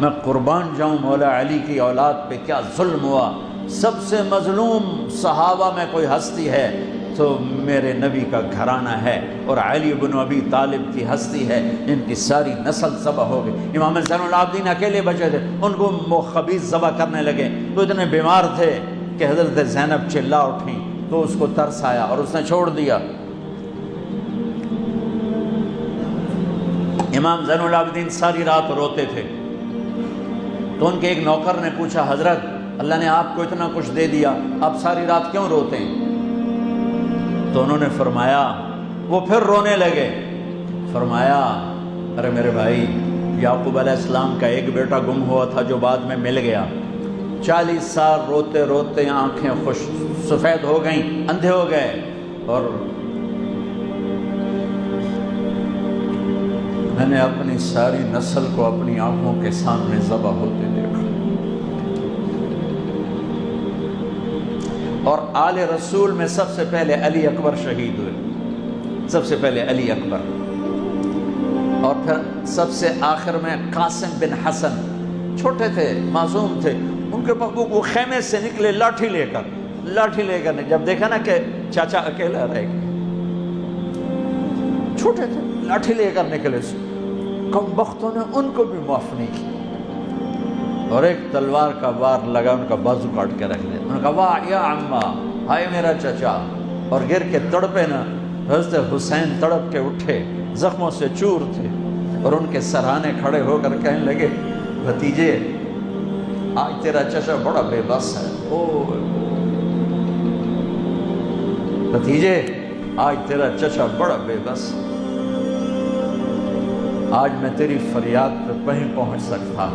میں قربان جاؤں مولا علی کی اولاد پہ کیا ظلم ہوا. سب سے مظلوم صحابہ میں کوئی ہستی ہے تو میرے نبی کا گھرانہ ہے، اور علی بن ابی طالب کی ہستی ہے، ان کی ساری نسل ذبح ہو گئی. امام زین العابدین اکیلے بچے تھے، ان کو وہ خبیث ذبح کرنے لگے تو اتنے بیمار تھے کہ حضرت زینب چلا اٹھیں تو اس کو ترس آیا اور اس نے چھوڑ دیا. امام زین العابدین ساری رات روتے تھے تو ان کے ایک نوکر نے پوچھا، حضرت اللہ نے آپ کو اتنا کچھ دے دیا، آپ ساری رات کیوں روتے ہیں؟ تو انہوں نے فرمایا، وہ پھر رونے لگے، فرمایا ارے میرے بھائی، یعقوب علیہ السلام کا ایک بیٹا گم ہوا تھا جو بعد میں مل گیا. 40 سال روتے روتے آنکھیں خوش سفید ہو گئیں، اندھے ہو گئے، اور میں نے اپنی ساری نسل کو اپنی آنکھوں کے سامنے ذبح ہوتے دیکھا. اور آل رسول میں سب سے پہلے علی اکبر شہید ہوئے، سب سے پہلے علی اکبر، اور پھر سب سے آخر میں قاسم بن حسن. چھوٹے تھے، معصوم تھے، ان کے پاس وہ خیمے سے نکلے لاٹھی لے کر جب دیکھا نا کہ چاچا اکیلا رہ گیا، چھوٹے تھے، لاٹھی لے کر نکلے. کم بختوں نے ان کو بھی معاف نہیں کی، اور ایک تلوار کا وار لگا، ان کا بازو کاٹ کے رکھ دیا. انہوں نے کہا واہ یا عمہ، ہائے میرا چچا، اور گر کے تڑپے نا. حضرت حسین تڑپ کے اٹھے، زخموں سے چور تھے، اور ان کے سرہانے کھڑے ہو کر کہنے لگے، بھتیجے آج تیرا چچا بڑا بے بس ہے. او بھتیجے آج تیرا چچا بڑا بے بس، آج میں تیری فریاد پہ کہیں پہنچ سکتا.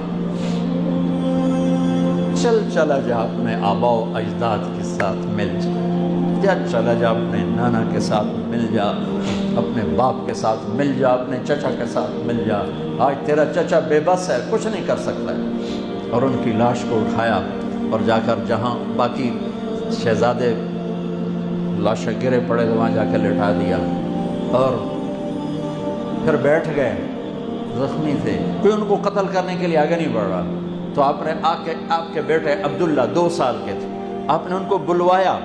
چلا جا اپنے آبا و اجداد کے ساتھ مل جا، چلا جا اپنے نانا کے ساتھ مل جا، اپنے باپ کے ساتھ مل جا، اپنے چچا کے ساتھ مل جا. آج تیرا چچا بے بس ہے، کچھ نہیں کر سکتا ہے. اور ان کی لاش کو اٹھایا اور جا کر جہاں باقی شہزادے لاشیں گرے پڑے تو وہاں جا کے لٹا دیا، اور پھر بیٹھ گئے. زخمی تھے، کوئی ان کو قتل کرنے کے لیے آگے نہیں بڑھ رہا. تو آپ نے آپ کے بیٹے عبداللہ 2 سال کے تھے، آپ نے ان کو بلوایا،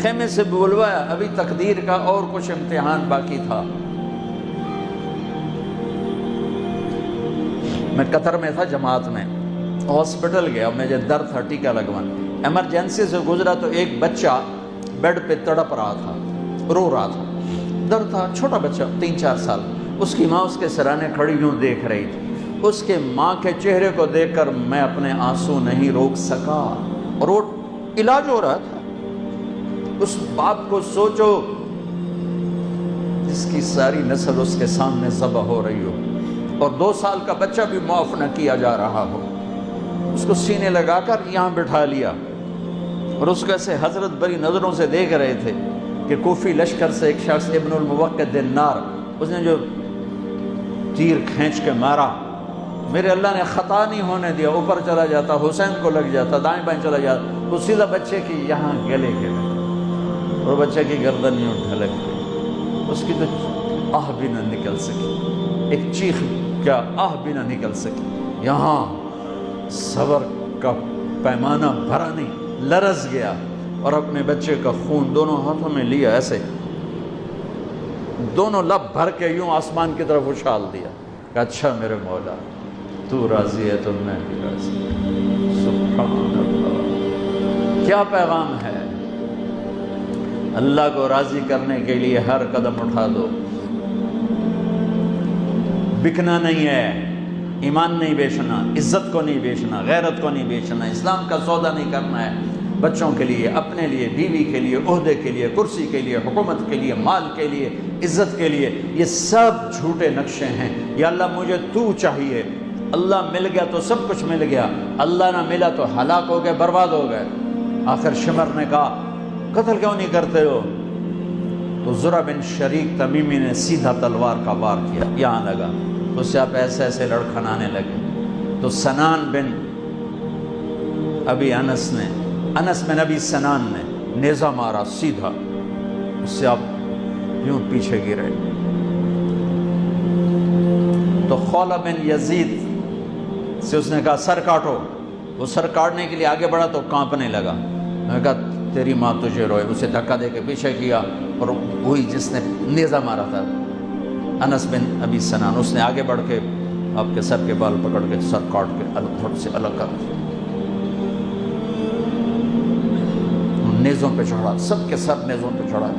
خیمے سے بلوایا. ابھی تقدیر کا اور کچھ امتحان باقی تھا. میں قطر میں تھا جماعت میں، ہاسپٹل گیا، مجھے درد تھا ٹیکا لگوانا. ایمرجنسی سے گزرا تو ایک بچہ بیڈ پہ تڑپ رہا تھا، رو رہا تھا، درد تھا، چھوٹا بچہ 3-4 سال. اس کی ماں اس کے سرانے کھڑی یوں دیکھ رہی تھی. اس کے ماں کے چہرے کو دیکھ کر میں اپنے آنسو نہیں روک سکا، اور وہ علاج ہو رہا تھا. اس باپ کو سوچو جس کی ساری نسل اس کے سامنے ذبح ہو رہی ہو، اور 2 سال کا بچہ بھی معاف نہ کیا جا رہا ہو. اس کو سینے لگا کر یہاں بٹھا لیا، اور اس کو ایسے حضرت بری نظروں سے دیکھ رہے تھے کہ کوفی لشکر سے ایک شخص ابن الموقد النار، اس نے جو تیر کھینچ کے مارا، میرے اللہ نے خطا نہیں ہونے دیا، اوپر چلا جاتا، حسین کو لگ جاتا، دائیں بائیں چلا جاتا، وہ سیدھا بچے کی یہاں گلے کے لگا، اور بچے کی گردن یوں ڈھلک گئی. اس کی تو آہ بھی نہ نکل سکی، ایک چیخ کیا آہ بھی نہ نکل سکی. یہاں صبر کا پیمانہ بھرا نہیں، لرز گیا، اور اپنے بچے کا خون دونوں ہاتھوں میں لیا، ایسے دونوں لب بھر کے یوں آسمان کی طرف اچھال دیا کہ اچھا میرے مولا تو راضی ہے تو میں بھی راضی. سبحان اللہ، کیا پیغام ہے. اللہ کو راضی کرنے کے لیے ہر قدم اٹھا دو. بکنا نہیں ہے، ایمان نہیں بیچنا، عزت کو نہیں بیچنا، غیرت کو نہیں بیچنا، اسلام کا سودا نہیں کرنا ہے. بچوں کے لیے، اپنے لیے، بیوی کے لیے، عہدے کے لیے، کرسی کے لیے، حکومت کے لیے، مال کے لیے، عزت کے لیے، یہ سب جھوٹے نقشے ہیں. یا اللہ مجھے تو چاہیے، اللہ مل گیا تو سب کچھ مل گیا، اللہ نہ ملا تو ہلاک ہو گئے، برباد ہو گئے. آخر شمر نے کہا قتل کیوں نہیں کرتے ہو؟ تو زرع بن شریک تمیمی نے سیدھا تلوار کا وار کیا، یہاں لگا، اس سے آپ ایسے ایسے لڑکھنانے لگے. تو سنان بن ابی انس بن ابی سنان نے نیزہ مارا سیدھا، اس سے آپ یوں پیچھے گرے. تو خولہ بن یزید سے اس نے کہا سر کاٹو. وہ سر کاٹنے کے لیے آگے بڑھا تو کانپنے لگا. میں نے کہا تیری ماں تجھے روئے. اسے دھکا دے کے پیچھے کیا اور وہی جس نے نیزہ مارا تھا انس بن ابی سنان, اس نے آگے بڑھ کے آپ کے سر کے بال پکڑ کے سر کاٹ کے تھوڑے سے الگ کر نیزوں پہ چڑھا, سب کے سر نیزوں پہ چڑھا.